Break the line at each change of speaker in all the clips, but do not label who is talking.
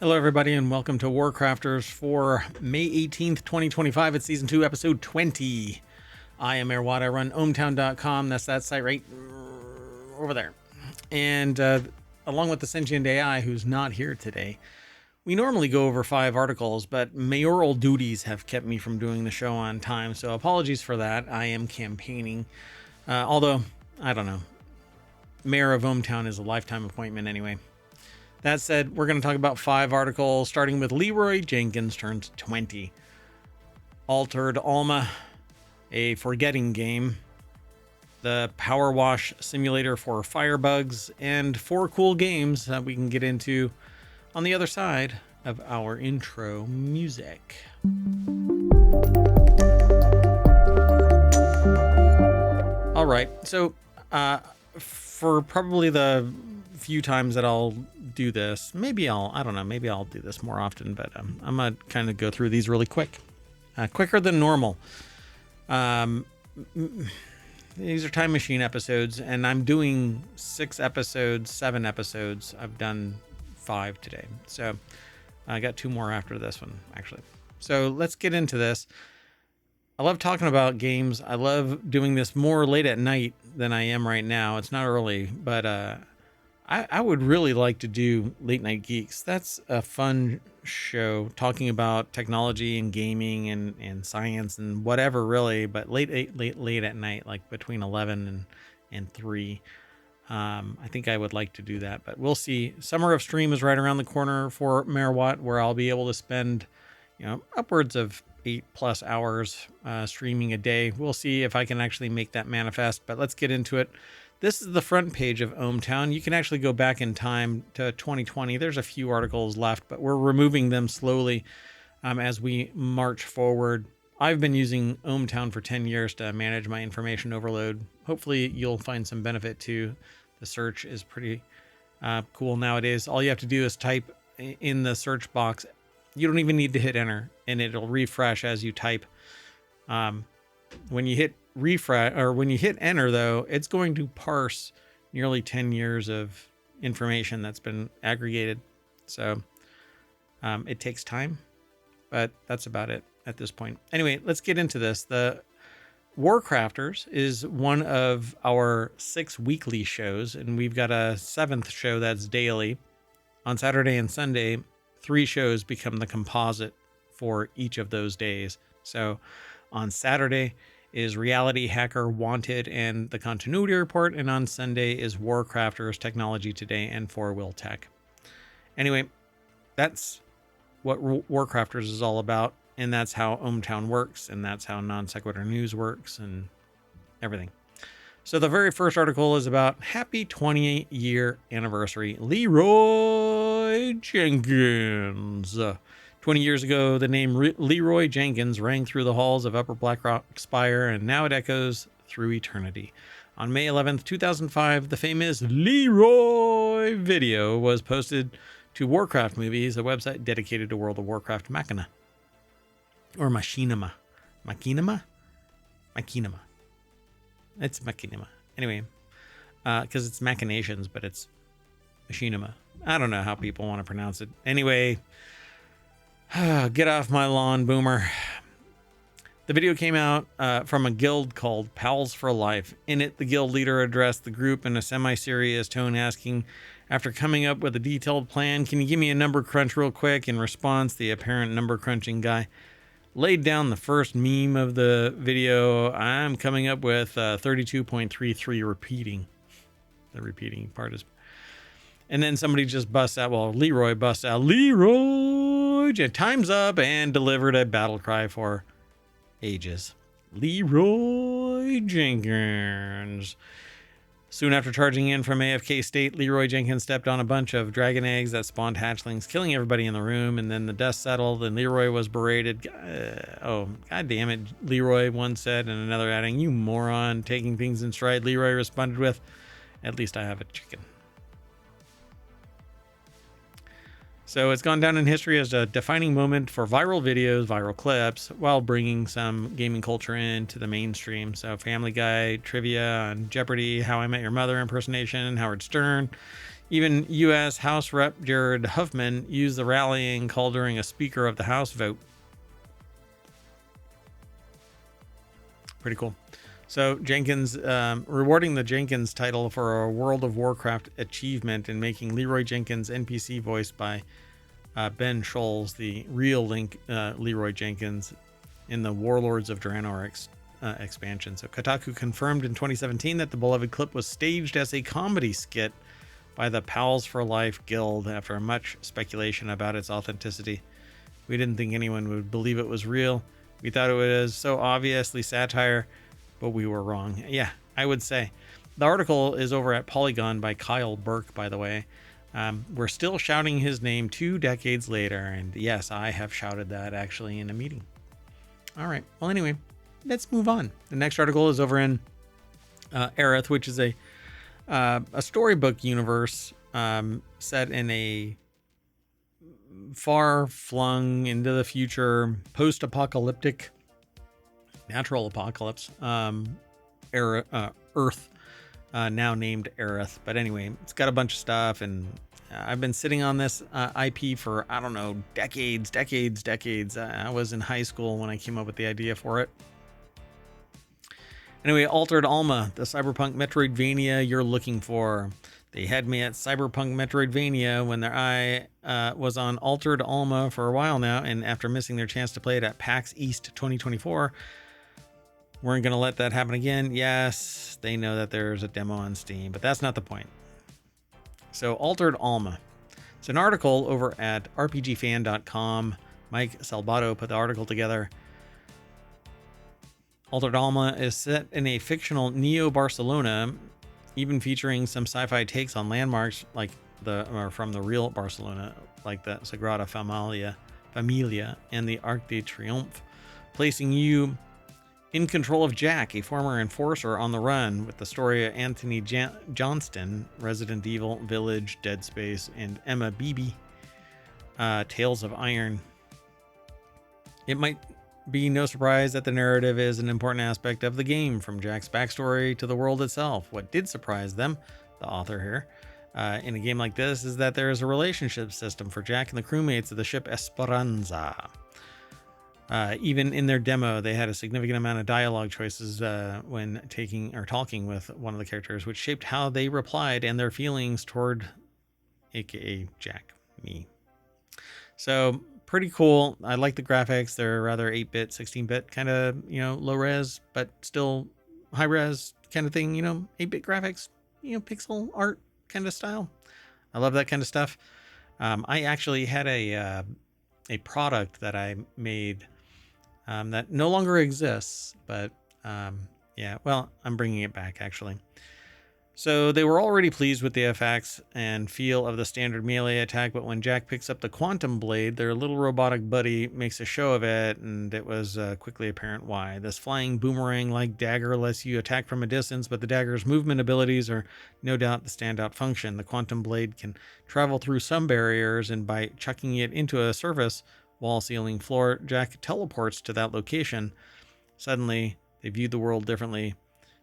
Hello, everybody, and welcome to WarCrafters for May 18th, 2025. It's Season 2, Episode 20. I am Mayor Watt. I run ohmtown.com. That's that site right over there. And along with the sentient AI, who's not here today, we normally go over 5 articles, but mayoral duties have kept me from doing the show on time. So apologies for that. I am campaigning. Although, I don't know. Mayor of ohmtown is a lifetime appointment anyway. That said, we're going to talk about 5 articles, starting with Leeroy Jenkins turns 20. Altered Alma, a forgetting game. The Powerwash Simulator for firebugs, and 4 cool games that we can get into on the other side of our intro music. All right, so for probably the few times that I'll do this, maybe I'll do this more often, but I'm gonna kind of go through these really quick, quicker than normal. These are time machine episodes, and I'm doing 7 episodes. I've done 5 today, so I got 2 more after this one, actually. So let's get into this. I love talking about games. I love doing this more late at night than I am right now. It's not early, but I would really like to do Late Night Geeks. That's a fun show talking about technology and gaming and science and whatever, really, but late at night, like between 11 and 3. I think I would like to do that, but we'll see. Summer of Stream is right around the corner for Mayor Watt, where I'll be able to spend, upwards of 8+ hours streaming a day. We'll see if I can actually make that manifest, but let's get into it. This is the front page of ohmtown. You can actually go back in time to 2020. There's a few articles left, but we're removing them slowly as we march forward. I've been using ohmtown for 10 years to manage my information overload. Hopefully you'll find some benefit too. The search is pretty cool nowadays. All you have to do is type in the search box. You don't even need to hit enter, and it'll refresh as you type. When you hit refresh, or when you hit enter, though, it's going to parse nearly 10 years of information that's been aggregated. So it takes time, but that's about it at this point. Anyway, let's get into this. The WarCrafters is one of our 6 weekly shows, and we've got a 7th show that's daily. On Saturday and Sunday, 3 shows become the composite for each of those days. So on Saturday is Reality Hacker Wanted and the Continuity Report, and on Sunday is WarCrafters, TechnologyToday, and FourWheelTech. Anyway, that's what WarCrafters is all about, and that's how ohmtown works, and that's how Non Sequitur News works, and everything. So the very first article is about Happy 20-year anniversary, Leeroy Jenkins. 20 years ago, the name Leeroy Jenkins rang through the halls of Upper Blackrock Spire, and now it echoes through eternity. On May 11th, 2005, the famous Leeroy video was posted to Warcraft Movies, a website dedicated to World of Warcraft Machina. Or Machinima. Machinima? Machinima. It's Machinima. Anyway, because it's machinations, but it's Machinima. I don't know how people want to pronounce it. Anyway, get off my lawn, boomer. The video came out from a guild called Pals for Life. In it, the guild leader addressed the group in a semi-serious tone, asking, after coming up with a detailed plan, can you give me a number crunch real quick? In response, the apparent number crunching guy laid down the first meme of the video. I'm coming up with 32.33 repeating. The repeating part is... And then somebody just busts out, Leeroy busts out, Leeroy, time's up, and delivered a battle cry for ages. Leeroy Jenkins. Soon after charging in from AFK state, Leeroy Jenkins stepped on a bunch of dragon eggs that spawned hatchlings, killing everybody in the room, and then the dust settled, and Leeroy was berated. God damn it, Leeroy, one said, and another adding, you moron, taking things in stride. Leeroy responded with, at least I have a chicken. So it's gone down in history as a defining moment for viral videos, viral clips, while bringing some gaming culture into the mainstream. So Family Guy, trivia on Jeopardy, How I Met Your Mother impersonation, Howard Stern, Even U.S. House Rep Jared Huffman used the rallying call during a Speaker of the House vote. Pretty cool. So Jenkins, rewarding the Jenkins title for a World of Warcraft achievement in making Leeroy Jenkins NPC voiced by Ben Scholes, the real Leeroy Jenkins in the Warlords of Draenor expansion. So Kotaku confirmed in 2017 that the beloved clip was staged as a comedy skit by the Pals for Life Guild after much speculation about its authenticity. We didn't think anyone would believe it was real. We thought it was so obviously satire, but we were wrong. Yeah, I would say. The article is over at Polygon by Kyle Burke, by the way. We're still shouting his name 2 decades later, and yes, I have shouted that actually in a meeting. All right. Well, anyway, let's move on. The next article is over in Aerith, which is a storybook universe set in a far-flung into the future, post-apocalyptic, natural apocalypse, Earth, now named Aerith. But anyway, it's got a bunch of stuff, and I've been sitting on this IP for, I don't know, decades. I was in high school when I came up with the idea for it. Anyway, Altered Alma, the cyberpunk Metroidvania you're looking for. They had me at Cyberpunk Metroidvania when their eye was on Altered Alma for a while now, and after missing their chance to play it at PAX East 2024, weren't going to let that happen again. Yes, they know that there's a demo on Steam, but that's not the point. So, Altered Alma. It's an article over at rpgfan.com. Mike Salvato put the article together. Altered Alma is set in a fictional Neo-Barcelona, even featuring some sci-fi takes on landmarks from the real Barcelona, like the Sagrada Familia and the Arc de Triomphe, placing you in control of Jack, a former enforcer on the run, with the story of Anthony Johnston, Resident Evil, Village, Dead Space, and Emma Beebe, Tales of Iron. It might be no surprise that the narrative is an important aspect of the game, from Jack's backstory to the world itself. What did surprise them, the author here, in a game like this, is that there is a relationship system for Jack and the crewmates of the ship Esperanza. Even in their demo, they had a significant amount of dialogue choices when talking with one of the characters, which shaped how they replied and their feelings toward, aka Jack, me. So pretty cool. I like the graphics. They're rather 8-bit, 16-bit, kind of, low res, but still high res kind of thing, 8-bit graphics, pixel art kind of style. I love that kind of stuff. I actually had a product that I made that no longer exists, but yeah, well, I'm bringing it back actually. So they were already pleased with the effects and feel of the standard melee attack, but when Jack picks up the Quantum Blade, their little robotic buddy makes a show of it, and it was quickly apparent why. This flying boomerang-like dagger lets you attack from a distance, but the dagger's movement abilities are no doubt the standout function. The Quantum Blade can travel through some barriers, and by chucking it into a surface, wall, ceiling, floor, Jack teleports to that location. Suddenly, they view the world differently,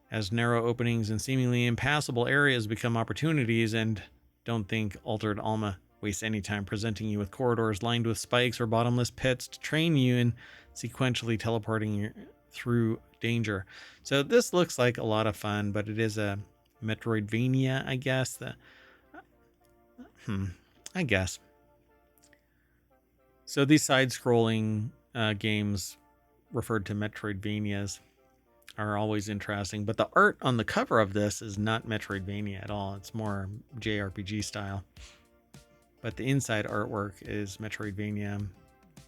as narrow openings and seemingly impassable areas become opportunities, and don't think Altered Alma wastes any time presenting you with corridors lined with spikes or bottomless pits to train you in sequentially teleporting you through danger. So this looks like a lot of fun, but it is a Metroidvania, I guess. I guess. So these side-scrolling games referred to Metroidvanias are always interesting, but the art on the cover of this is not Metroidvania at all. It's more JRPG style, but the inside artwork is Metroidvania,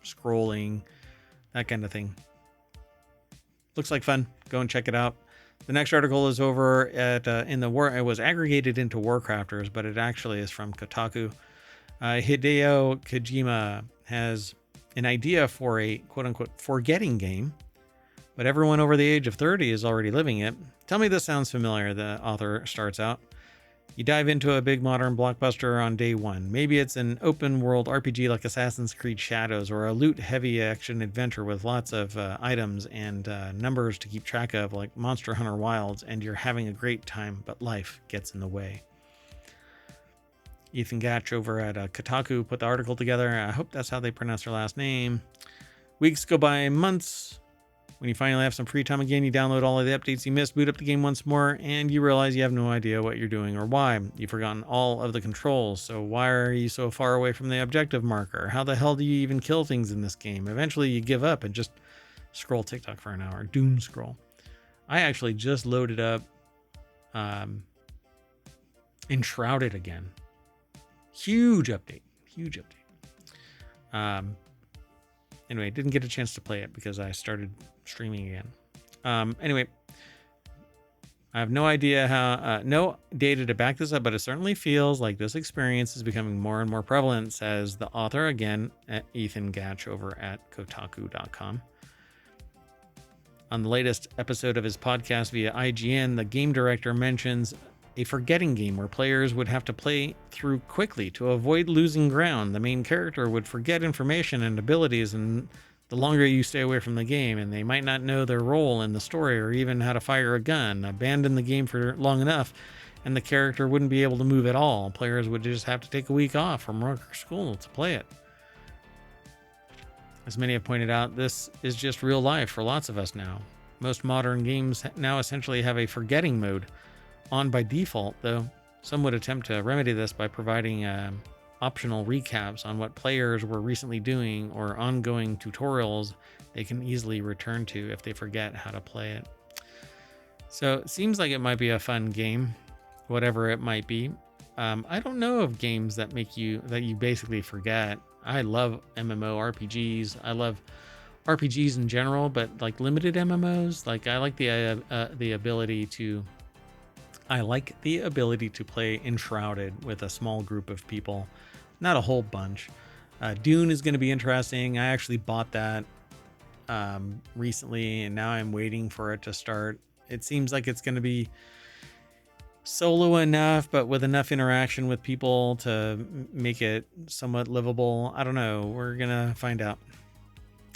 scrolling, that kind of thing. Looks like fun. Go and check it out. The next article is over at it was aggregated into WarCrafters, but it actually is from Kotaku. Hideo Kojima has an idea for a quote-unquote forgetting game, but everyone over the age of 30 is already living it. Tell me this sounds familiar, the author starts out. You dive into a big modern blockbuster on day one. Maybe it's an open world RPG like Assassin's Creed Shadows, or a loot heavy action adventure with lots of items and numbers to keep track of like Monster Hunter Wilds, and you're having a great time, but life gets in the way. Ethan Gatch over at Kotaku put the article together. I hope that's how they pronounce her last name. Weeks go by months. When you finally have some free time again, you download all of the updates you missed, boot up the game once more, and you realize you have no idea what you're doing or why. You've forgotten all of the controls, so why are you so far away from the objective marker? How the hell do you even kill things in this game? Eventually you give up and just scroll TikTok for an hour. Doom scroll. I actually just loaded up Enshrouded again. Huge update. Anyway, didn't get a chance to play it because I started streaming again. Anyway, I have no idea how, no data to back this up, but it certainly feels like this experience is becoming more and more prevalent, says the author, again, Ethan Gatch over at Kotaku.com. On the latest episode of his podcast via IGN, the game director mentions a forgetting game where players would have to play through quickly to avoid losing ground. The main character would forget information and abilities, and the longer you stay away from the game, and they might not know their role in the story or even how to fire a gun. Abandon the game for long enough, and the character wouldn't be able to move at all. Players would just have to take a week off from work or school to play it. As many have pointed out, this is just real life for lots of us now. Most modern games now essentially have a forgetting mode on by default, though some would attempt to remedy this by providing optional recaps on what players were recently doing or ongoing tutorials they can easily return to if they forget how to play it. So it seems like it might be a fun game, whatever it might be. I don't know of games that you basically forget. I love MMORPGs. I love RPGs in general, but like limited MMOs, like I like the ability to play Enshrouded with a small group of people, not a whole bunch. Dune is going to be interesting. I actually bought that recently, and now I'm waiting for it to start. It seems like it's going to be solo enough, but with enough interaction with people to make it somewhat livable. I don't know. We're going to find out.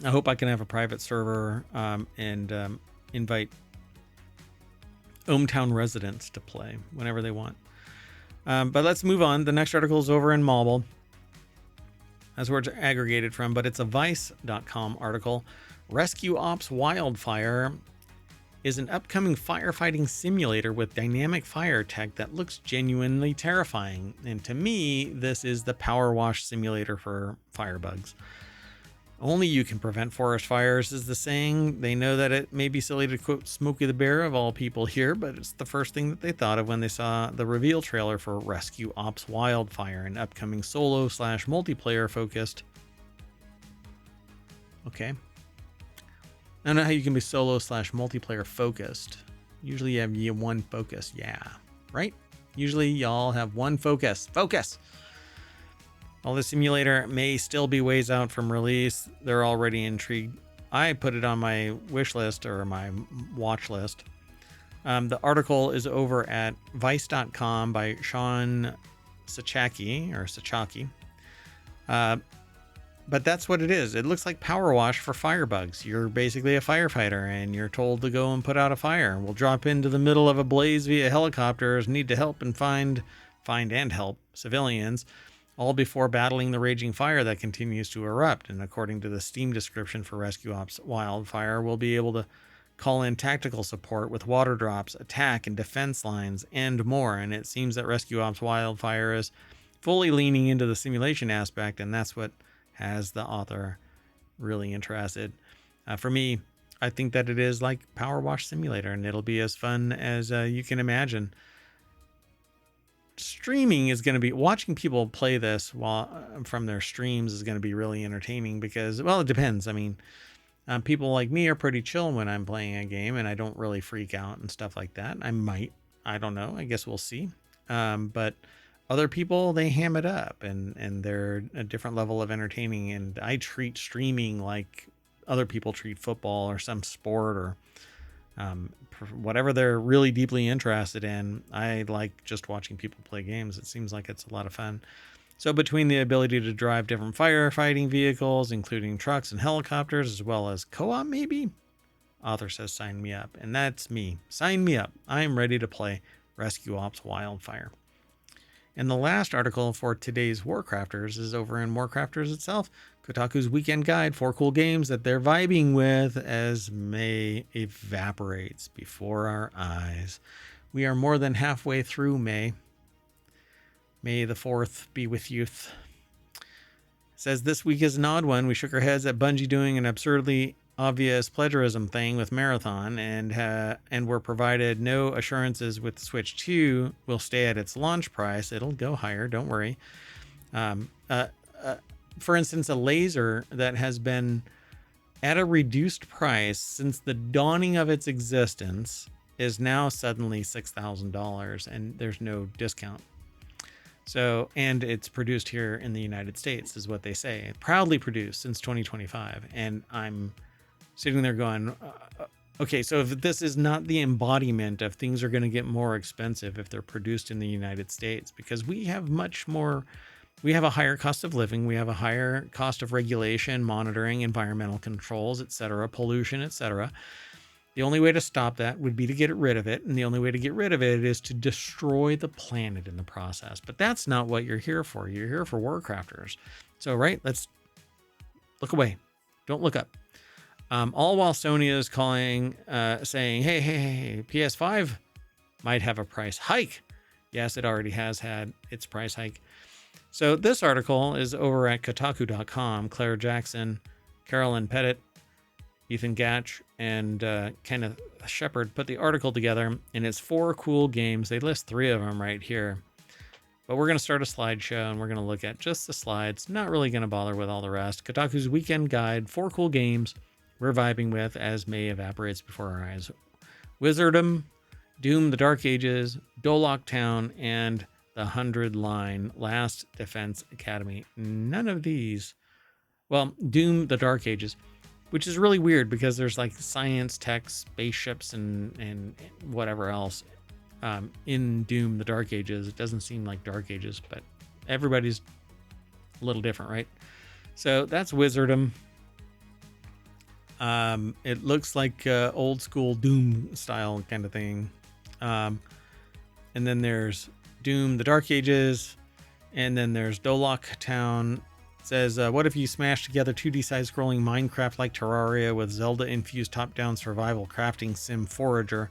I hope I can have a private server and invite hometown residents to play whenever they want. But let's move on. The next article is over in Mobile. That's where it's aggregated from, but it's a Vice.com article. Rescue Ops Wildfire is an upcoming firefighting simulator with dynamic fire tech that looks genuinely terrifying. And to me, this is the Powerwash Simulator for firebugs. Only you can prevent forest fires is the saying. They know that it may be silly to quote Smokey the Bear of all people here, but it's the first thing that they thought of when they saw the reveal trailer for Rescue Ops Wildfire, an upcoming solo/multiplayer focused. Okay. I don't know how you can be solo/multiplayer focused. Usually you have one focus. Yeah, right? Usually y'all have one focus. Focus! While the simulator may still be ways out from release, they're already intrigued. I put it on my wish list or my watch list. The article is over at Vice.com by Sean Sachaki. But that's what it is. It looks like Powerwash for firebugs. You're basically a firefighter and you're told to go and put out a fire. We'll drop into the middle of a blaze via helicopters, need to help and find and help civilians, all before battling the raging fire that continues to erupt. And according to the Steam description for Rescue Ops Wildfire, we'll be able to call in tactical support with water drops, attack and defense lines, and more. And it seems that Rescue Ops Wildfire is fully leaning into the simulation aspect, and that's what has the author really interested. For me, I think that it is like Powerwash Simulator, and it'll be as fun as you can imagine. Streaming is going to be, watching people play this while from their streams is going to be really entertaining because, well, it depends. I mean, people like me are pretty chill when I'm playing a game and I don't really freak out and stuff like that. I don't know. I guess we'll see. But other people, they ham it up and they're a different level of entertaining. And I treat streaming like other people treat football or some sport or whatever they're really deeply interested in. I like just watching people play games. It seems like it's a lot of fun. So between the ability to drive different firefighting vehicles, including trucks and helicopters, as well as co-op maybe, author says sign me up. And that's me. Sign me up. I am ready to play Rescue Ops Wildfire. And the last article for today's WarCrafters is over in WarCrafters itself. Kotaku's weekend guide, 4 cool games that they're vibing with as May evaporates before our eyes. We are more than halfway through May. May the 4th be with youth. Says this week is an odd one. We shook our heads at Bungie doing an absurdly obvious plagiarism thing with Marathon and were provided no assurances with Switch 2 will stay at its launch price. It'll go higher, don't worry. For instance, a laser that has been at a reduced price since the dawning of its existence is now suddenly $6,000 and there's no discount. So, and it's produced here in the United States is what they say. Proudly produced since 2025. And I'm sitting there going, okay, so if this is not the embodiment of things are going to get more expensive if they're produced in the United States, because we have we have a higher cost of living, we have a higher cost of regulation, monitoring, environmental controls, etc., pollution, etc. The only way to stop that would be to get rid of it. And the only way to get rid of it is to destroy the planet in the process. But that's not what you're here for. You're here for WarCrafters. So, right, let's look away. Don't look up. All while Sony is saying, hey, PS5 might have a price hike. Yes, it already has had its price hike. So this article is over at Kotaku.com. Claire Jackson, Carolyn Pettit, Ethan Gatch, and Kenneth Shepard put the article together, and it's 4 cool games. They list 3 of them right here. But we're going to start a slideshow, and we're going to look at just the slides. Not really going to bother with all the rest. Kotaku's weekend guide, 4 cool games we're vibing with as May evaporates before our eyes. Wizardom, Doom the Dark Ages, Dolok Town, and the 100 Line Last Defense Academy. None of these. Well, Doom the Dark Ages, which is really weird because there's like science, tech, spaceships, and whatever else in Doom the Dark Ages. It doesn't seem like Dark Ages, but everybody's a little different, right? So that's Wizardom. It looks like old school Doom style kind of thing. And then there's Doom the Dark Ages, and then there's Dolok Town. It says, what if you smash together 2D side-scrolling Minecraft-like Terraria with Zelda-infused top-down survival crafting sim Forager?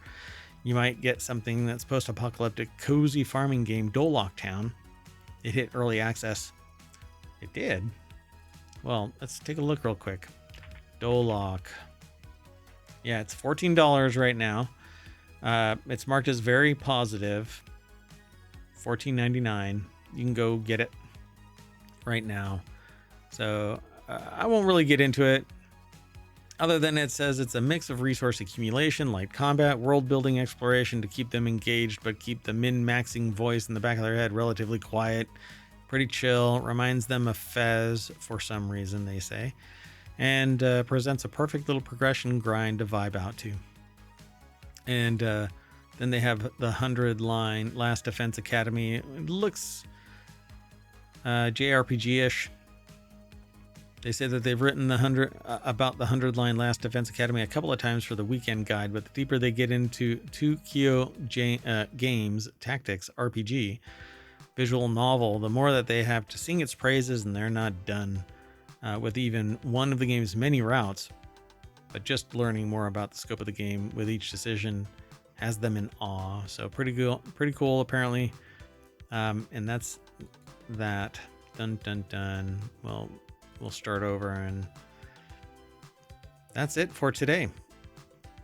You might get something that's post-apocalyptic cozy farming game Dolok Town. It hit early access. It did? Well, let's take a look real quick. Dolok. Yeah, it's $14 right now. It's marked as very positive. $14.99. You can go get it right now. So I won't really get into it other than it says it's a mix of resource accumulation, light combat, world building, exploration to keep them engaged, but keep the min-maxing voice in the back of their head relatively quiet. Pretty chill. Reminds them of Fez for some reason, they say. And presents a perfect little progression grind to vibe out to. And then they have the 100 Line Last Defense Academy. It looks JRPG-ish. They say that they've written about the 100 Line Last Defense Academy a couple of times for the weekend guide, but the deeper they get into Tokyo Games Tactics RPG visual novel, the more that they have to sing its praises, and they're not done with even one of the game's many routes. But just learning more about the scope of the game with each decision has them in awe. So pretty cool apparently. And that's that. Dun dun dun. Well, we'll start over, and that's it for today.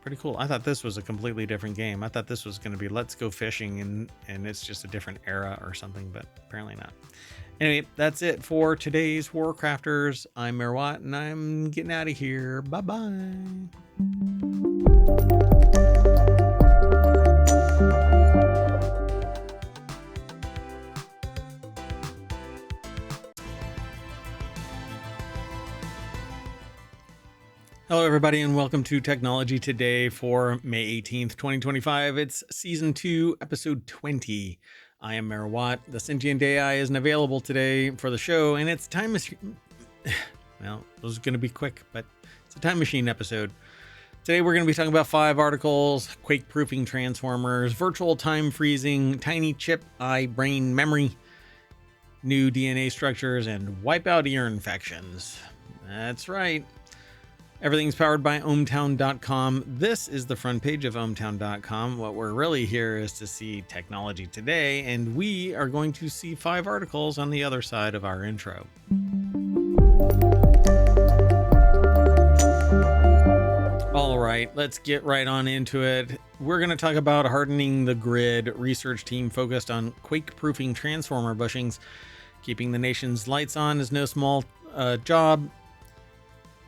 Pretty cool. I thought this was a completely different game. I thought this was going to be Let's Go Fishing, and it's just a different era or something, but apparently not. Anyway, that's it for today's WarCrafters. I'm Merwat, and I'm getting out of here. Bye-bye. Hello, everybody, and welcome to Technology Today for May 18th, 2025. It's Season 2, Episode 20. I am Merwat. The Sentient AI isn't available today for the show, and it's time machine. Well, it was going to be quick, but it's a time machine episode. Today, we're going to be talking about 5 articles: Quake proofing transformers, virtual time freezing, tiny chip eye brain memory, new DNA structures, and wipe out ear infections. That's right. Everything's powered by ohmtown.com. This is the front page of ohmtown.com. What we're really here is to see technology today, and we are going to see 5 articles on the other side of our intro. All right, let's get right on into it. We're going to talk about hardening the grid. Research team focused on quake-proofing transformer bushings. Keeping the nation's lights on is no small job.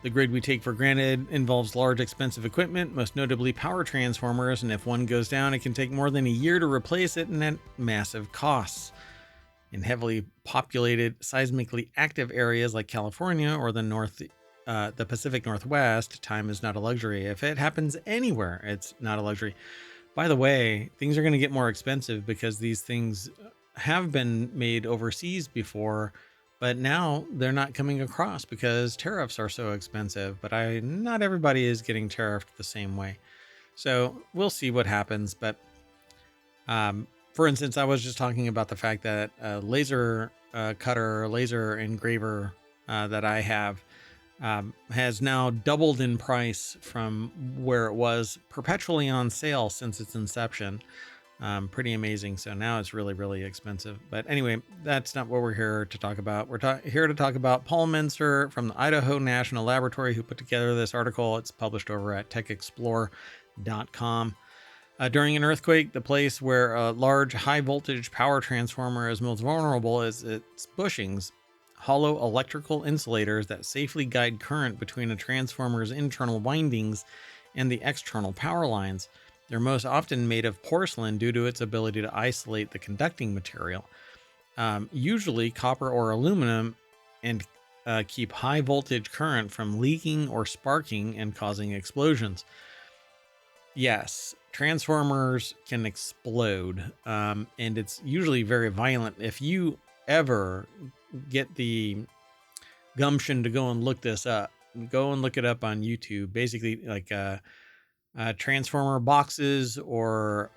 The grid we take for granted involves large, expensive equipment, most notably power transformers, and if one goes down, it can take more than a year to replace it and at massive costs. In heavily populated, seismically active areas like California or the Pacific Northwest, time is not a luxury. If it happens anywhere, it's not a luxury. By the way, things are going to get more expensive because these things have been made overseas before, but now they're not coming across because tariffs are so expensive. But not everybody is getting tariffed the same way. So we'll see what happens. But for instance, I was just talking about the fact that laser cutter, laser engraver that I have has now doubled in price from where it was perpetually on sale since its inception. Pretty amazing. So now it's really, really expensive. But anyway, that's not what we're here to talk about. We're here to talk about Paul Menser from the Idaho National Laboratory, who put together this article. It's published over at techexplore.com. During an earthquake, the place where a large high voltage power transformer is most vulnerable is its bushings, hollow electrical insulators that safely guide current between a transformer's internal windings and the external power lines. They're most often made of porcelain due to its ability to isolate the conducting material, usually copper or aluminum, and keep high voltage current from leaking or sparking and causing explosions. Yes, transformers can explode, and it's usually very violent. If you ever get the gumption to go and look this up, go and look it up on YouTube. Basically, like transformer boxes, or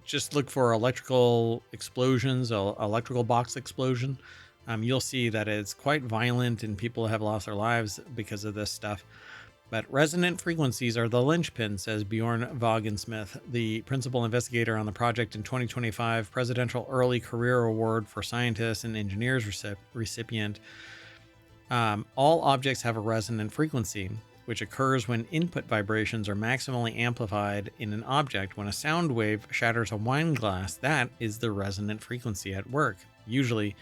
just look for electrical explosions, electrical box explosion. You'll see that it's quite violent and people have lost their lives because of this stuff. But resonant frequencies are the linchpin, says Bjorn Vogensmith, the principal investigator on the project and 2025 Presidential Early Career Award for Scientists and Engineers recipient. All objects have a resonant frequency, which occurs when input vibrations are maximally amplified in an object. When a sound wave shatters a wine glass, that is the resonant frequency at work. Usually,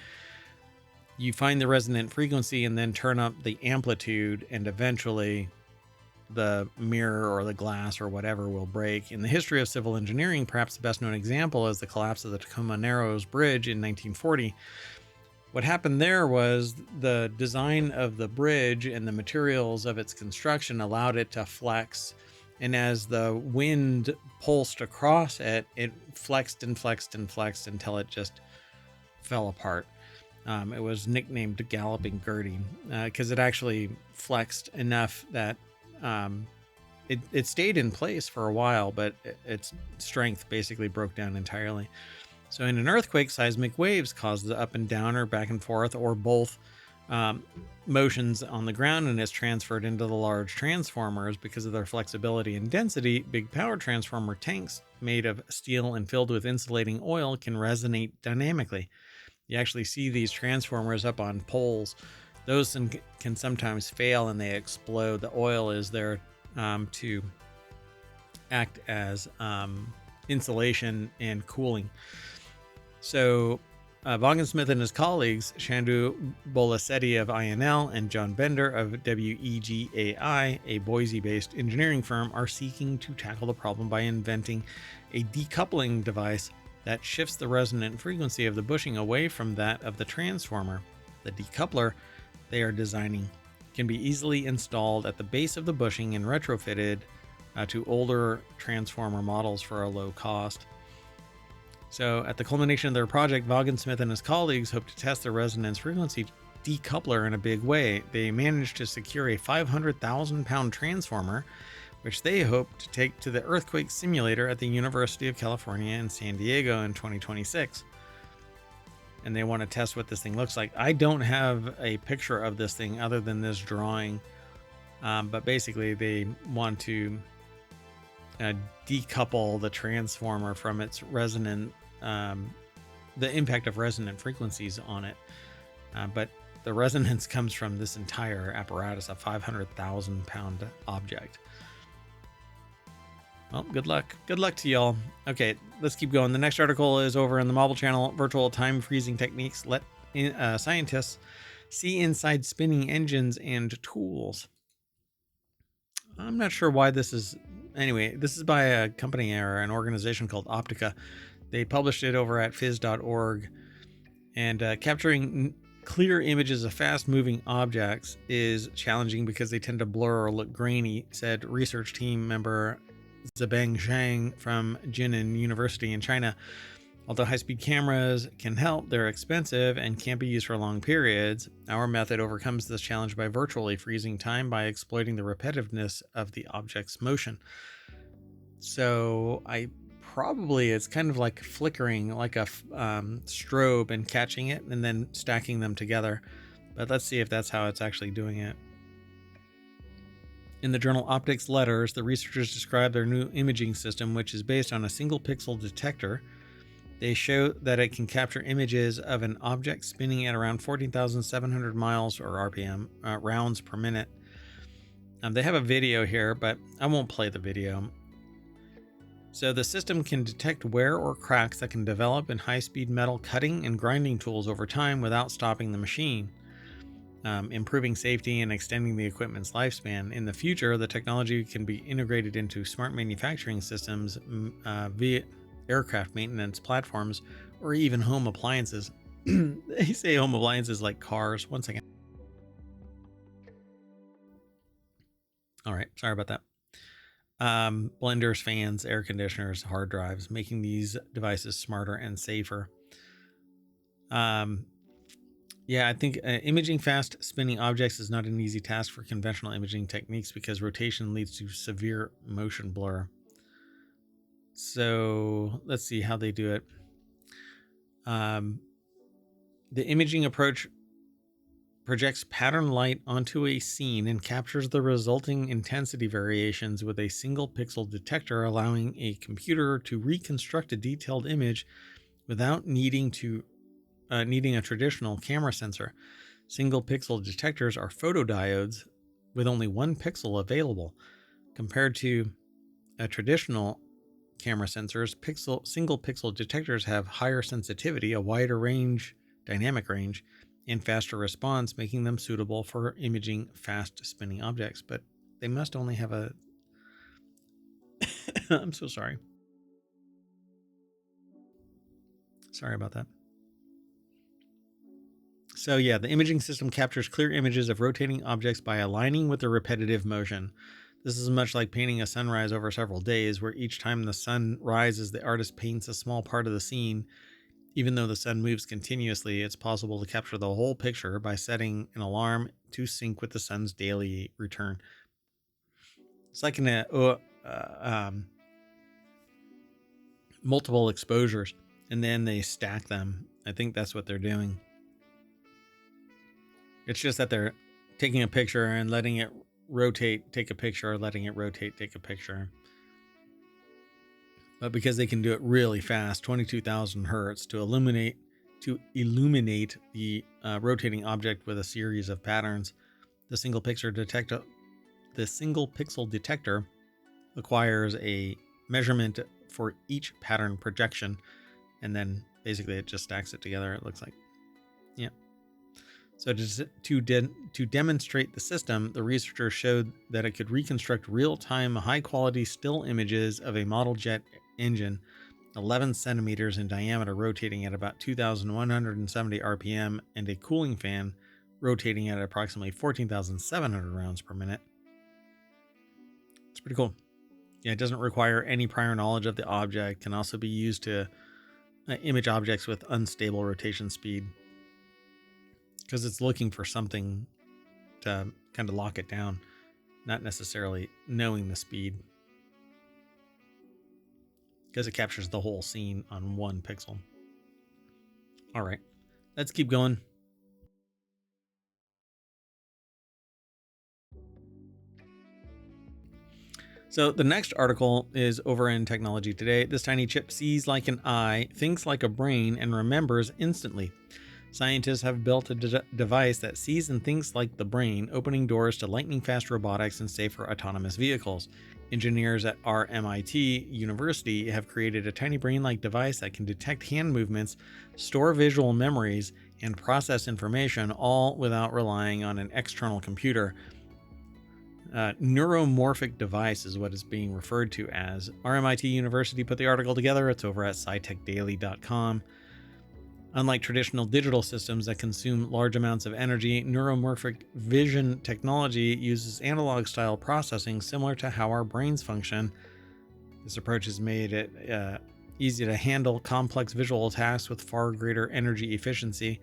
you find the resonant frequency and then turn up the amplitude, and eventually the mirror or the glass or whatever will break. In the history of civil engineering, perhaps the best known example is the collapse of the Tacoma Narrows Bridge in 1940. What happened there was the design of the bridge and the materials of its construction allowed it to flex. And as the wind pulsed across it, it flexed and flexed and flexed until it just fell apart. It was nicknamed Galloping Gertie because it actually flexed enough that it stayed in place for a while, but its strength basically broke down entirely. So in an earthquake, seismic waves cause the up and down or back and forth or both motions on the ground, and is transferred into the large transformers. Because of their flexibility and density, big power transformer tanks made of steel and filled with insulating oil can resonate dynamically. You actually see these transformers up on poles. Those can sometimes fail and they explode. The oil is there to act as insulation and cooling. So Vogensmith and his colleagues, Shandu Bolasetti of INL and John Bender of WEGAI, a Boise-based engineering firm, are seeking to tackle the problem by inventing a decoupling device that shifts the resonant frequency of the bushing away from that of the transformer. The decoupler they are designing can be easily installed at the base of the bushing and retrofitted to older transformer models for a low cost. So at the culmination of their project, Vogensmith and his colleagues hope to test the resonance frequency decoupler in a big way. They managed to secure a 500,000-pound transformer, which they hope to take to the earthquake simulator at the University of California in San Diego in 2026. and they want to test what this thing looks like. I don't have a picture of this thing other than this drawing, but basically they want to decouple the transformer from its resonant, the impact of resonant frequencies on it. But the resonance comes from this entire apparatus, a 500,000 pound object. Well, good luck. Good luck to y'all. Okay, let's keep going. The next article is over in the Mobile channel. Virtual time freezing techniques let scientists see inside spinning engines and tools. I'm not sure why this is. Anyway, this is by a company or an organization called Optica. They published it over at phys.org. And capturing clear images of fast-moving objects is challenging because they tend to blur or look grainy, said research team member Zibeng Zhang from Jinan University in China. Although high-speed cameras can help, they're expensive and can't be used for long periods. Our method overcomes this challenge by virtually freezing time by exploiting the repetitiveness of the object's motion. So it's kind of like flickering, like a strobe, and catching it and then stacking them together. But let's see if that's how it's actually doing it. In the journal Optics Letters, the researchers describe their new imaging system, which is based on a single pixel detector. They show that it can capture images of an object spinning at around 14,700 miles or RPM, rounds per minute. They have a video here, but I won't play the video. So the system can detect wear or cracks that can develop in high-speed metal cutting and grinding tools over time without stopping the machine, improving safety and extending the equipment's lifespan. In the future, the technology can be integrated into smart manufacturing systems via aircraft maintenance platforms, or even home appliances. They say home appliances like cars. One second. All right, sorry about that. Blenders, fans, air conditioners, hard drives, making these devices smarter and safer. Yeah, I think imaging fast spinning objects is not an easy task for conventional imaging techniques because rotation leads to severe motion blur. So let's see how they do it. The imaging approach projects pattern light onto a scene and captures the resulting intensity variations with a single pixel detector, allowing a computer to reconstruct a detailed image without needing a traditional camera sensor. Single pixel detectors are photodiodes with only one pixel available. Compared to a traditional camera sensors, single pixel detectors have higher sensitivity, a wider dynamic range, and faster response, making them suitable for imaging fast spinning objects. But they must only have a I'm so sorry. Sorry about that. So yeah, the imaging system captures clear images of rotating objects by aligning with the repetitive motion. This is much like painting a sunrise over several days, where each time the sun rises, the artist paints a small part of the scene. Even though the sun moves continuously, it's possible to capture the whole picture by setting an alarm to sync with the sun's daily return. It's like multiple exposures, and then they stack them. I think that's what they're doing. It's just that they're taking a picture and letting it rotate, take a picture, letting it rotate, take a picture. But because they can do it really fast, 22,000 hertz, to illuminate the rotating object with a series of patterns, the single pixel detector acquires a measurement for each pattern projection, and then basically it just stacks it together. It looks like, yeah. So to demonstrate the system, the researchers showed that it could reconstruct real-time, high-quality still images of a model jet engine, 11 centimeters in diameter, rotating at about 2,170 RPM, and a cooling fan rotating at approximately 14,700 rounds per minute. It's pretty cool. Yeah, it doesn't require any prior knowledge of the object. Can also be used to image objects with unstable rotation speed, because it's looking for something to kind of lock it down, not necessarily knowing the speed, because it captures the whole scene on one pixel. All right. Let's keep going. So the next article is over in Technology Today. This tiny chip sees like an eye, thinks like a brain, and remembers instantly. Scientists have built a device that sees and thinks like the brain, opening doors to lightning-fast robotics and safer autonomous vehicles. Engineers at RMIT University have created a tiny brain-like device that can detect hand movements, store visual memories, and process information, all without relying on an external computer. Neuromorphic device is what it's being referred to as. RMIT University put the article together. It's over at scitechdaily.com. Unlike traditional digital systems that consume large amounts of energy, neuromorphic vision technology uses analog style processing similar to how our brains function. This approach has made it easy to handle complex visual tasks with far greater energy efficiency.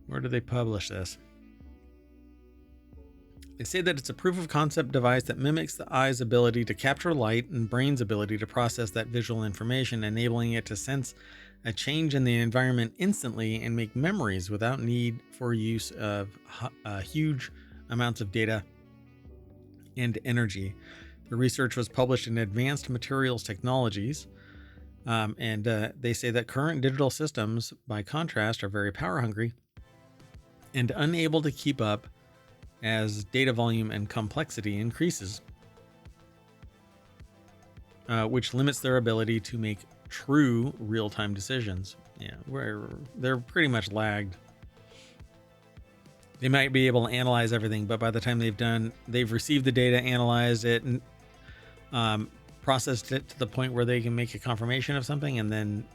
Where do they publish this? They say that it's a proof of concept device that mimics the eye's ability to capture light and brain's ability to process that visual information, enabling it to sense a change in the environment instantly and make memories without need for use of huge amounts of data and energy. The research was published in Advanced Materials Technologies, and they say that current digital systems, by contrast, are very power hungry and unable to keep up as data volume and complexity increases, which limits their ability to make true real-time decisions. Yeah, they're pretty much lagged. They might be able to analyze everything, but by the time they've received the data, analyzed it, and processed it to the point where they can make a confirmation of something, and then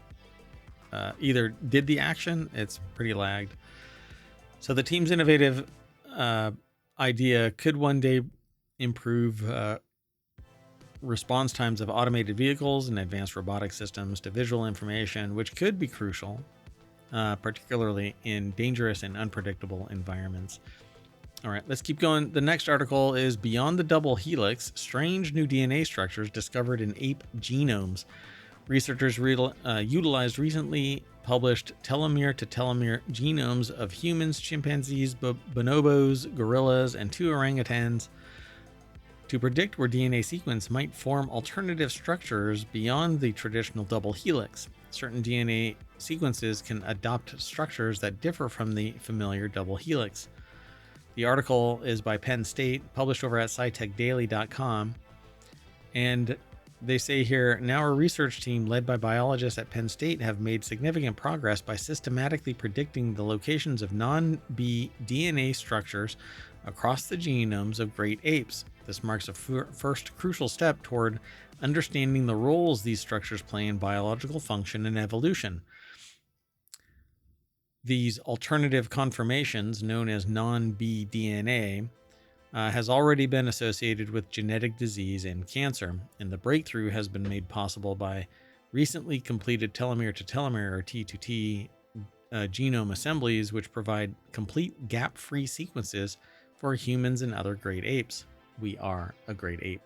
either did the action, it's pretty lagged. So the team's innovative idea could one day improve response times of automated vehicles and advanced robotic systems to visual information, which could be crucial, particularly in dangerous and unpredictable environments. All right, let's keep going. The next article is Beyond the Double Helix, Strange New DNA Structures Discovered in Ape Genomes. Researchers utilized recently published telomere-to-telomere genomes of humans, chimpanzees, bonobos, gorillas, and 2 orangutans to predict where DNA sequence might form alternative structures beyond the traditional double helix. Certain DNA sequences can adopt structures that differ from the familiar double helix. The article is by Penn State, published over at scitechdaily.com, and they say here, now a research team led by biologists at Penn State have made significant progress by systematically predicting the locations of non-B DNA structures across the genomes of great apes. This marks a first crucial step toward understanding the roles these structures play in biological function and evolution. These alternative conformations, known as non-B DNA, has already been associated with genetic disease and cancer, and the breakthrough has been made possible by recently completed telomere-to-telomere, or T2T, genome assemblies, which provide complete gap-free sequences for humans and other great apes. We are a great ape.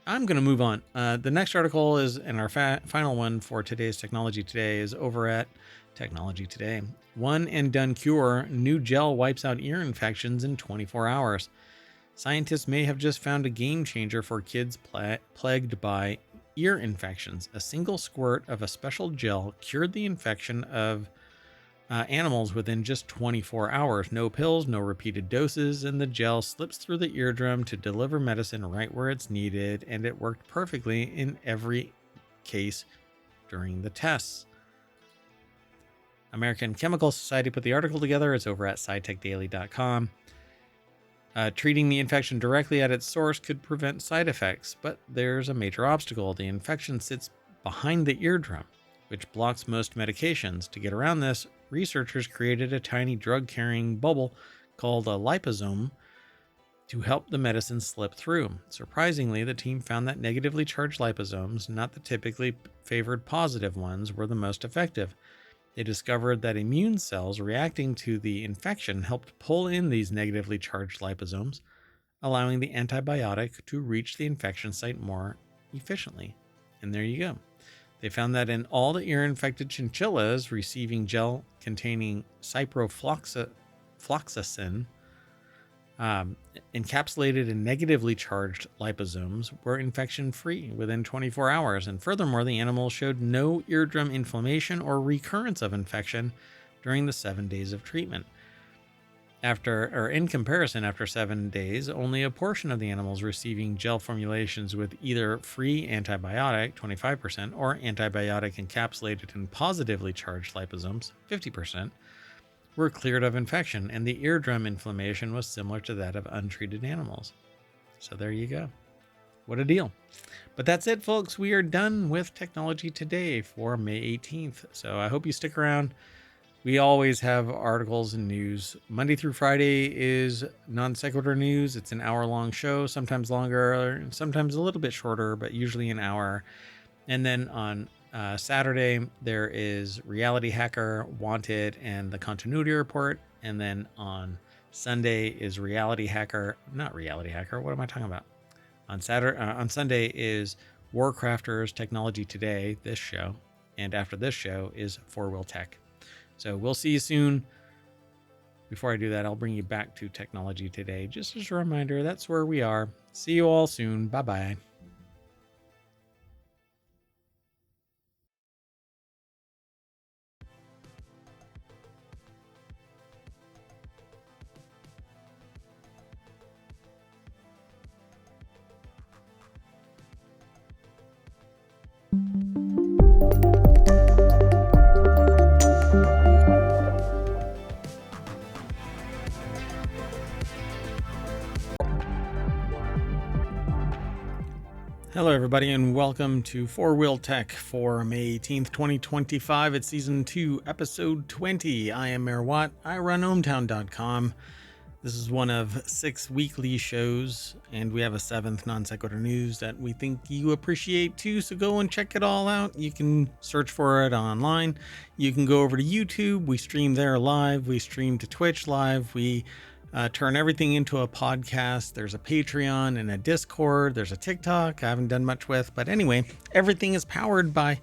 I'm going to move on. The next article is, and our final one for today's Technology Today, is over at Technology Today. One and done cure, new gel wipes out ear infections in 24 hours. Scientists may have just found a game changer for kids plagued by ear infections. A single squirt of a special gel cured the infection of animals within just 24 hours. No pills, no repeated doses, and the gel slips through the eardrum to deliver medicine right where it's needed, and it worked perfectly in every case during the tests. American Chemical Society put the article together. It's over at scitechdaily.com. Treating the infection directly at its source could prevent side effects, but there's a major obstacle. The infection sits behind the eardrum, which blocks most medications. To get around this, researchers created a tiny drug-carrying bubble called a liposome to help the medicine slip through. Surprisingly, the team found that negatively charged liposomes, not the typically favored positive ones, were the most effective. They discovered that immune cells reacting to the infection helped pull in these negatively charged liposomes, allowing the antibiotic to reach the infection site more efficiently. And there you go. They found that in all the ear-infected chinchillas receiving gel containing ciprofloxacin, encapsulated and negatively charged liposomes were infection-free within 24 hours. And furthermore, the animals showed no eardrum inflammation or recurrence of infection during the 7 days of treatment. In comparison, after 7 days, only a portion of the animals receiving gel formulations with either free antibiotic, 25%, or antibiotic encapsulated in positively charged liposomes, 50%, were cleared of infection, and the eardrum inflammation was similar to that of untreated animals. So there you go. What a deal. But that's it, folks. We are done with Technology Today for May 18th. So I hope you stick around. We always have articles and news. Monday through Friday is Non Sequitur News. It's an hour-long show, sometimes longer, sometimes a little bit shorter, but usually an hour. And then on Saturday, there is Reality Hacker, Wanted, and the Continuity Report. And then on Sunday is Reality Hacker, not Reality Hacker. What am I talking about? On Sunday is WarCrafters, Technology Today, this show. And after this show is FourWheelTech. So we'll see you soon. Before I do that, I'll bring you back to Technology Today. Just as a reminder, that's where we are. See you all soon. Bye-bye. Hello, everybody, and welcome to FourWheelTech for May 18th, 2025. It's Season 2, Episode 20. I am Mayor Watt. I run ohmtown.com. This is one of 6 weekly shows, and we have a 7th Non Sequitur News that we think you appreciate too, so go and check it all out. You can search for it online. You can go over to YouTube. We stream there live. We stream to Twitch live. We turn everything into a podcast. There's a Patreon and a Discord. There's a TikTok I haven't done much with. But anyway, everything is powered by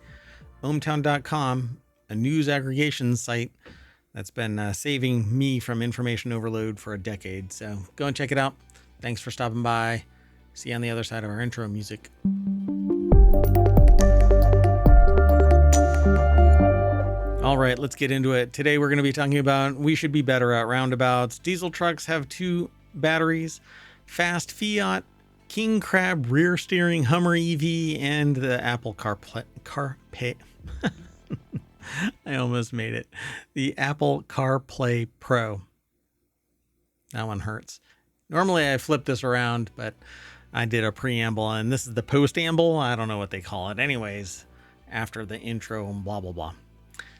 ohmtown.com, a news aggregation site that's been saving me from information overload for a decade. So go and check it out. Thanks for stopping by. See you on the other side of our intro music. All right, let's get into it. Today we're going to be talking about we should be better at roundabouts. Diesel trucks have 2 batteries, fast Fiat, king crab rear steering Hummer EV, and the Apple CarPlay. I almost made it. The Apple CarPlay Pro. That one hurts. Normally I flip this around, but I did a preamble, and this is the postamble. I don't know what they call it. Anyways, after the intro and blah, blah, blah.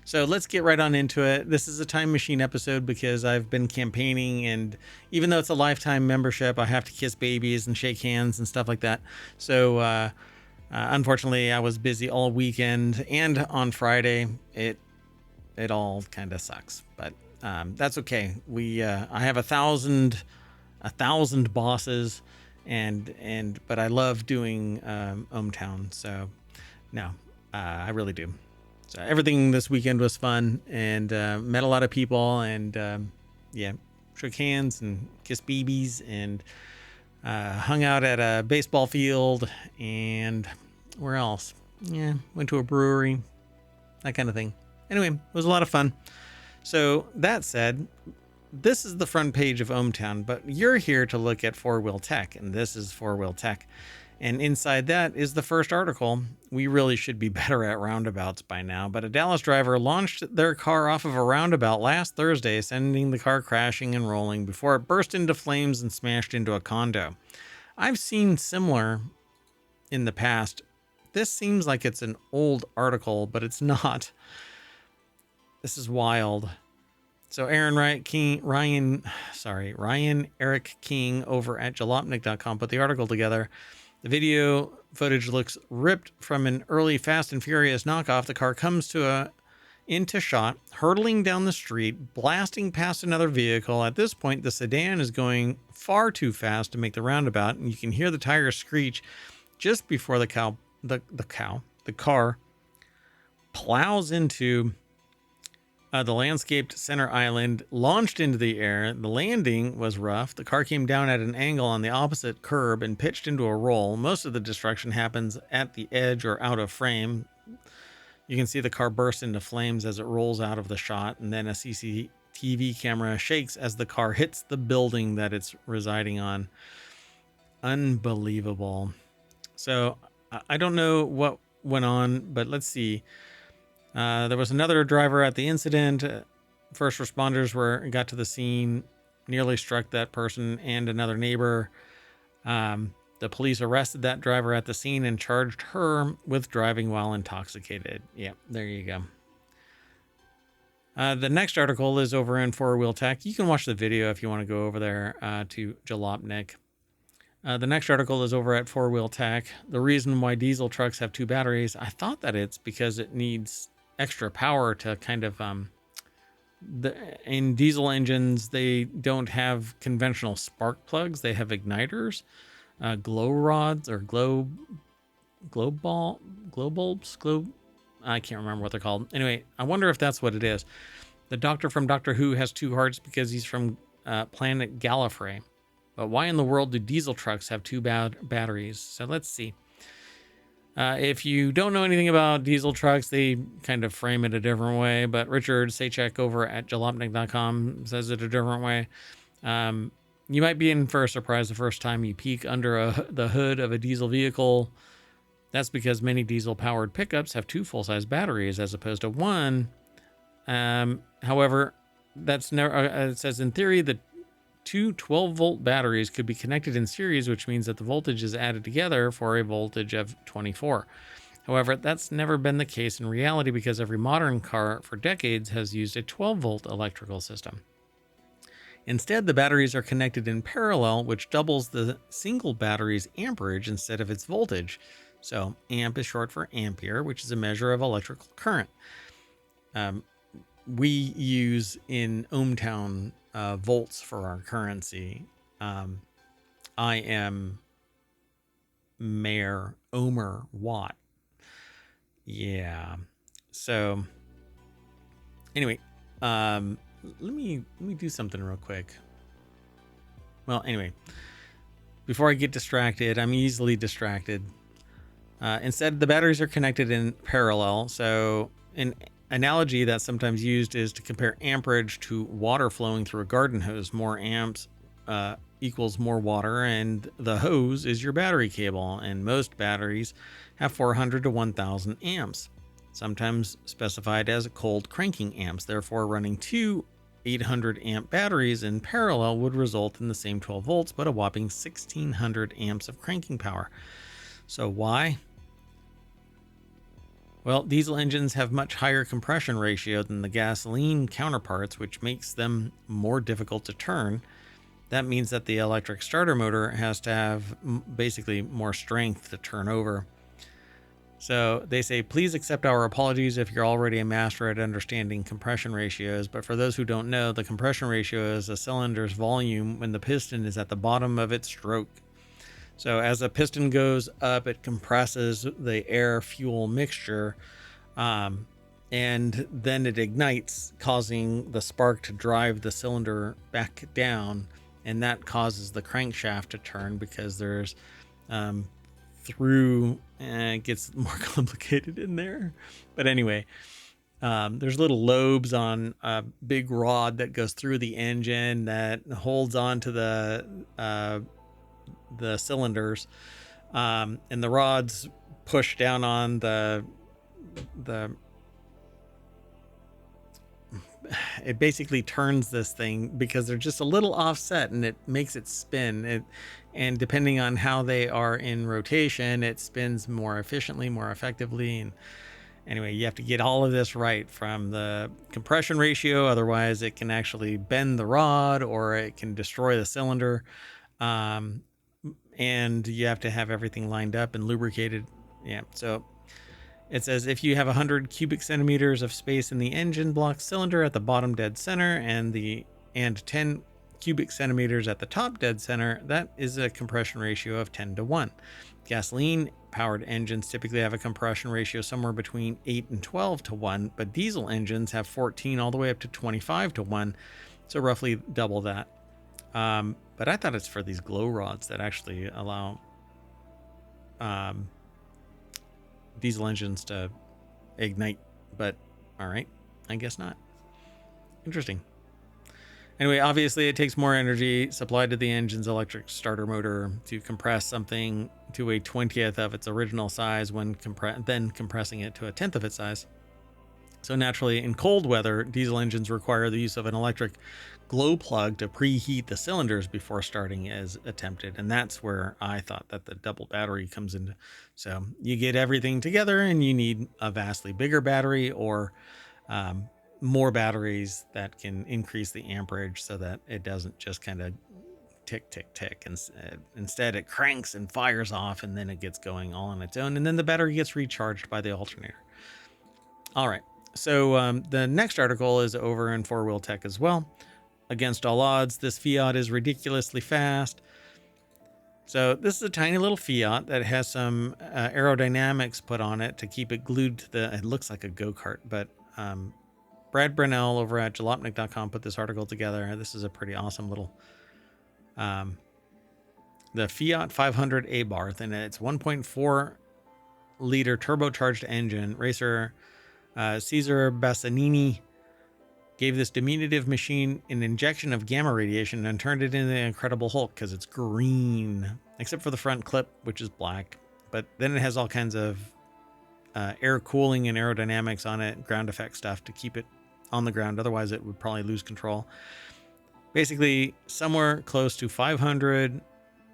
So let's get right on into it. This is a time machine episode because I've been campaigning, and even though it's a lifetime membership, I have to kiss babies and shake hands and stuff like that. So unfortunately, I was busy all weekend and on Friday. It all kind of sucks, but that's okay. I have 1,000 bosses, but I love doing ohmtown. So no, I really do. So everything this weekend was fun, and met a lot of people, and shook hands and kissed babies, and hung out at a baseball field, and where else? Yeah, went to a brewery, that kind of thing. Anyway, it was a lot of fun. So that said, this is the front page of ohmtown, but you're here to look at FourWheelTech, and this is FourWheelTech. And inside that is the first article. We really should be better at roundabouts by now, but a Dallas driver launched their car off of a roundabout last Thursday, sending the car crashing and rolling before it burst into flames and smashed into a condo. I've seen similar in the past. This seems like it's an old article, but it's not. This is wild. So Ryan Eric King over at jalopnik.com put the article together. The video footage looks ripped from an early Fast and Furious knockoff. The car comes into shot, hurtling down the street, blasting past another vehicle. At this point, the sedan is going far too fast to make the roundabout, and you can hear the tires screech just before the car plows into the landscaped center island, launched into the air. The landing was rough. The car came down at an angle on the opposite curb and pitched into a roll. Most of the destruction happens at the edge or out of frame. You can see the car burst into flames as it rolls out of the shot, and then a CCTV camera shakes as the car hits the building that it's residing on. Unbelievable. So I don't know what went on, but let's see. There was another driver at the incident. First responders got to the scene, nearly struck that person and another neighbor. The police arrested that driver at the scene and charged her with driving while intoxicated. Yeah, there you go. The next article is over in FourWheelTech. You can watch the video if you want to go over there to Jalopnik. The next article is over at FourWheelTech. The reason why diesel trucks have 2 batteries, I thought that it's because it needs extra power to kind of in diesel engines, they don't have conventional spark plugs. They have igniters, glow rods, or glow bulbs. I can't remember what they're called. Anyway, I wonder if that's what it is. The doctor from Doctor Who has 2 hearts because he's from planet Gallifrey. But why in the world do diesel trucks have 2 batteries? So let's see. If you don't know anything about diesel trucks, they kind of frame it a different way. But Richard Sachek over at jalopnik.com says it a different way. You might be in for a surprise the first time you peek under the hood of a diesel vehicle. That's because many diesel-powered pickups have 2 full-size batteries as opposed to 1. However, that's never. It says in theory the 2 12-volt batteries could be connected in series, which means that the voltage is added together for a voltage of 24. However, that's never been the case in reality because every modern car for decades has used a 12-volt electrical system. Instead, the batteries are connected in parallel, which doubles the single battery's amperage instead of its voltage. So, amp is short for ampere, which is a measure of electrical current. We use in ohmtown volts for our currency. I am Mayor Omer Watt. Yeah. So anyway, let me do something real quick. Well, anyway, before I get distracted, I'm easily distracted. Instead, the batteries are connected in parallel. So an analogy that's sometimes used is to compare amperage to water flowing through a garden hose. More amps equals more water, and the hose is your battery cable. And most batteries have 400 to 1000 amps, sometimes specified as cold cranking amps. Therefore, running 2 800 amp batteries in parallel would result in the same 12 volts, but a whopping 1600 amps of cranking power. So why? Well, diesel engines have much higher compression ratio than the gasoline counterparts, which makes them more difficult to turn. That means that the electric starter motor has to have basically more strength to turn over. So they say, please accept our apologies if you're already a master at understanding compression ratios. But for those who don't know, the compression ratio is a cylinder's volume when the piston is at the bottom of its stroke. So as a piston goes up, it compresses the air-fuel mixture, and then it ignites, causing the spark to drive the cylinder back down, and that causes the crankshaft to turn because there's it gets more complicated in there. But anyway, there's little lobes on a big rod that goes through the engine that holds on to the cylinders, and the rods push down on it basically turns this thing because they're just a little offset, and it makes it spin. And depending on how they are in rotation, it spins more efficiently, more effectively. And anyway, you have to get all of this right from the compression ratio, otherwise it can actually bend the rod or it can destroy the cylinder. And you have to have everything lined up and lubricated. Yeah. So it says if you have 100 cubic centimeters of space in the engine block cylinder at the bottom dead center and 10 cubic centimeters at the top dead center, that is a compression ratio of 10 to 1. Gasoline-powered engines typically have a compression ratio somewhere between 8 and 12 to 1, but diesel engines have 14 all the way up to 25 to 1, so roughly double that. But I thought it's for these glow rods that actually allow diesel engines to ignite, but all right, I guess not. Interesting. Anyway, obviously it takes more energy supplied to the engine's electric starter motor to compress something to a 20th of its original size when then compressing it to a 10th of its size. So naturally, in cold weather, diesel engines require the use of an electric glow plug to preheat the cylinders before starting as attempted. And that's where I thought that the double battery comes into. So you get everything together and you need a vastly bigger battery or more batteries that can increase the amperage so that it doesn't just kind of tick, tick, tick. And instead it cranks and fires off and then it gets going all on its own. And then the battery gets recharged by the alternator. All right. So the next article is over in FourWheelTech as well. Against all odds, this Fiat is ridiculously fast. So this is a tiny little Fiat that has some aerodynamics put on it to keep it glued to the, it looks like a go-kart, but Brad Brunell over at jalopnik.com put this article together. This is a pretty awesome little, the Fiat 500 Abarth, and it's 1.4 liter turbocharged engine. Racer Cesar Bassanini gave this diminutive machine an injection of gamma radiation and turned it into the Incredible Hulk because it's green, except for the front clip, which is black. But then it has all kinds of air cooling and aerodynamics on it, ground effect stuff to keep it on the ground. Otherwise, it would probably lose control. Basically, somewhere close to 500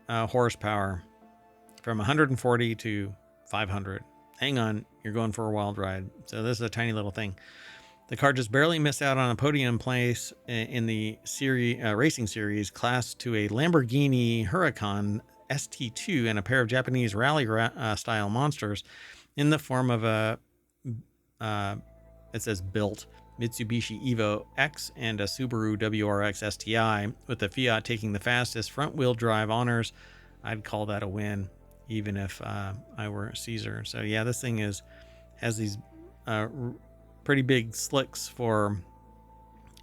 horsepower, from 140 to 500. Hang on, you're going for a wild ride. So this is a tiny little thing. The car just barely missed out on a podium place in the racing series class to a Lamborghini Huracan ST2 and a pair of Japanese rally style monsters in the form of a, it says built, Mitsubishi Evo X and a Subaru WRX STI, with the Fiat taking the fastest front wheel drive honors. I'd call that a win, even if I were Caesar. So yeah, this thing has these pretty big slicks for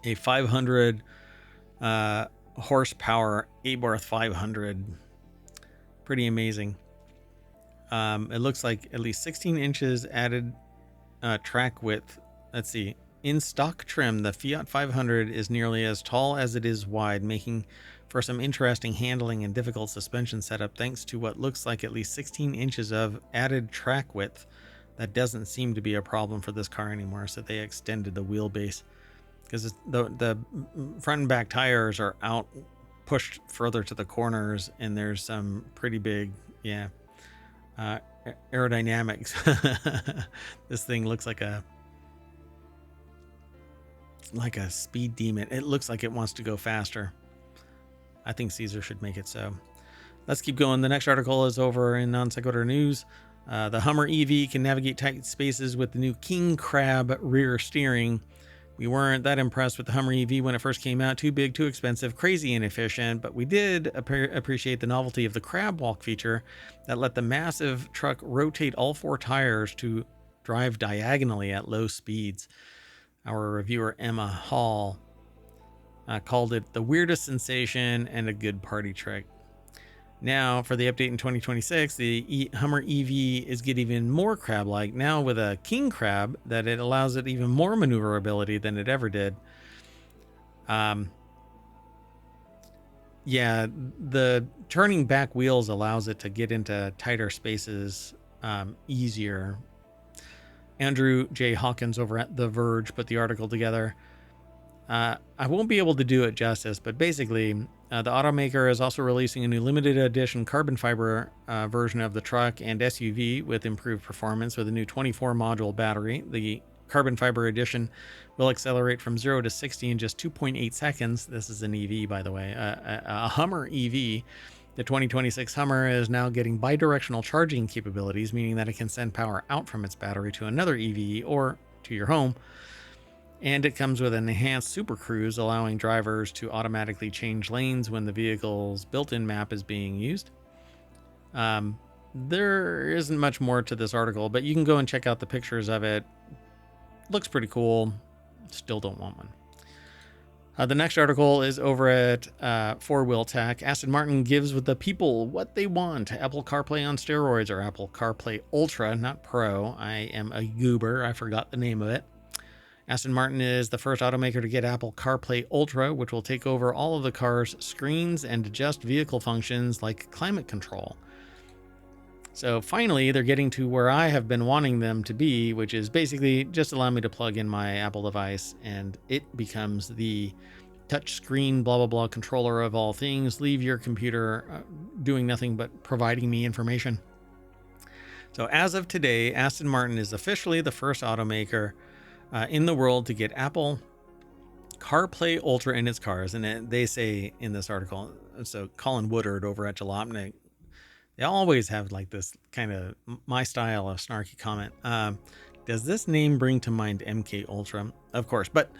a 500 horsepower Abarth 500. Pretty amazing. It looks like at least 16 inches added track width. Let's see. In stock trim, the Fiat 500 is nearly as tall as it is wide, making for some interesting handling and difficult suspension setup thanks to what looks like at least 16 inches of added track width. That doesn't seem to be a problem for this car anymore, so they extended the wheelbase because the front and back tires are out, pushed further to the corners, and there's some pretty big, aerodynamics. This thing looks like a speed demon. It looks like it wants to go faster. I think Caesar should make it so. Let's keep going. The next article is over in Non-Sequitur News. The Hummer EV can navigate tight spaces with the new King Crab rear steering. We weren't that impressed with the Hummer EV when it first came out. Too big, too expensive, crazy inefficient, but we did appreciate the novelty of the crab walk feature that let the massive truck rotate all four tires to drive diagonally at low speeds. Our reviewer Emma Hall called it the weirdest sensation and a good party trick. Now, for the update in 2026, the Hummer EV is getting even more crab-like, now with a king crab that it allows it even more maneuverability than it ever did. The turning back wheels allows it to get into tighter spaces easier. Andrew J. Hawkins over at The Verge put the article together. I won't be able to do it justice, but basically, the automaker is also releasing a new limited edition carbon fiber version of the truck and SUV with improved performance with a new 24 module battery. The carbon fiber edition will accelerate from 0 to 60 in just 2.8 seconds. This is an EV, by the way, a Hummer EV. The 2026 Hummer is now getting bidirectional charging capabilities, meaning that it can send power out from its battery to another EV or to your home. And it comes with an enhanced Super Cruise, allowing drivers to automatically change lanes when the vehicle's built-in map is being used. there isn't much more to this article, but you can go and check out the pictures of it. Looks pretty cool. Still don't want one. The next article is over at FourWheelTech. Aston Martin gives the people what they want. Apple CarPlay on steroids, or Apple CarPlay Ultra, not Pro. I am a goober. I forgot the name of it. Aston Martin is the first automaker to get Apple CarPlay Ultra, which will take over all of the car's screens and adjust vehicle functions like climate control. So finally, they're getting to where I have been wanting them to be, which is basically just allow me to plug in my Apple device and it becomes the touch screen, blah, blah, blah controller of all things. Leave your computer doing nothing but providing me information. So as of today, Aston Martin is officially the first automaker in the world to get Apple CarPlay Ultra in its cars. And they say in this article, so Colin Woodard over at Jalopnik, they always have like this kind of my style of snarky comment. Does this name bring to mind MK Ultra? Of course, but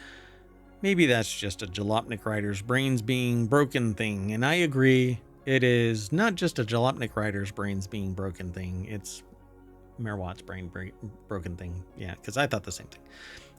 maybe that's just a Jalopnik writer's brains being broken thing. And I agree, it is not just a Jalopnik writer's brains being broken thing. It's Merwatt's brain broken thing. Yeah, because I thought the same thing.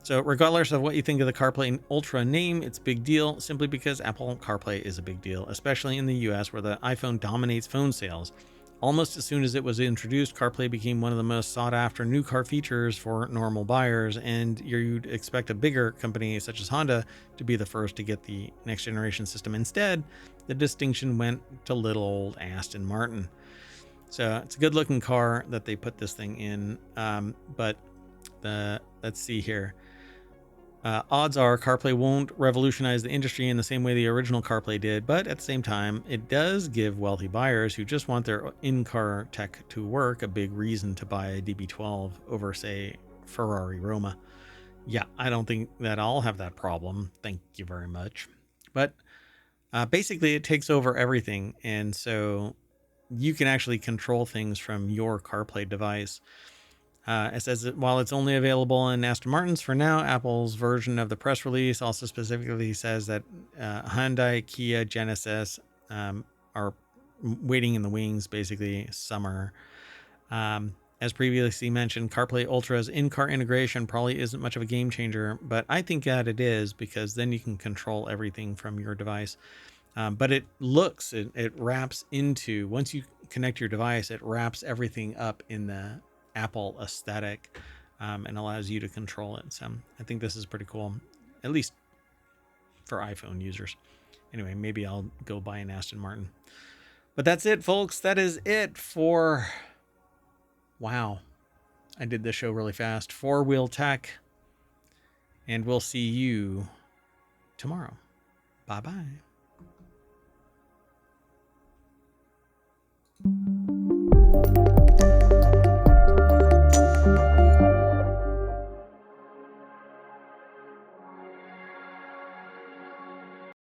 So regardless of what you think of the CarPlay Ultra name, it's a big deal simply because Apple CarPlay is a big deal, especially in the US where the iPhone dominates phone sales. Almost as soon as it was introduced, CarPlay became one of the most sought after new car features for normal buyers, and you'd expect a bigger company such as Honda to be the first to get the next generation system. Instead, the distinction went to little old Aston Martin. So it's a good looking car that they put this thing in, but let's see here. Odds are CarPlay won't revolutionize the industry in the same way the original CarPlay did, but at the same time, it does give wealthy buyers who just want their in-car tech to work a big reason to buy a DB12 over, say, Ferrari Roma. Yeah, I don't think that I'll have that problem. Thank you very much. But basically, it takes over everything, and so you can actually control things from your CarPlay device. It says that while it's only available in Aston Martins for now, Apple's version of the press release also specifically says that Hyundai, Kia, Genesis are waiting in the wings, basically summer. As previously mentioned, CarPlay Ultra's in-car integration probably isn't much of a game changer, but I think that it is because then you can control everything from your device. But it wraps into, once you connect your device, it wraps everything up in the Apple aesthetic and allows you to control it. So I think this is pretty cool, at least for iPhone users. Anyway, maybe I'll go buy an Aston Martin. But that's it, folks. That is it for... Wow. I did this show really fast. FourWheelTech. And we'll see you tomorrow. Bye-bye.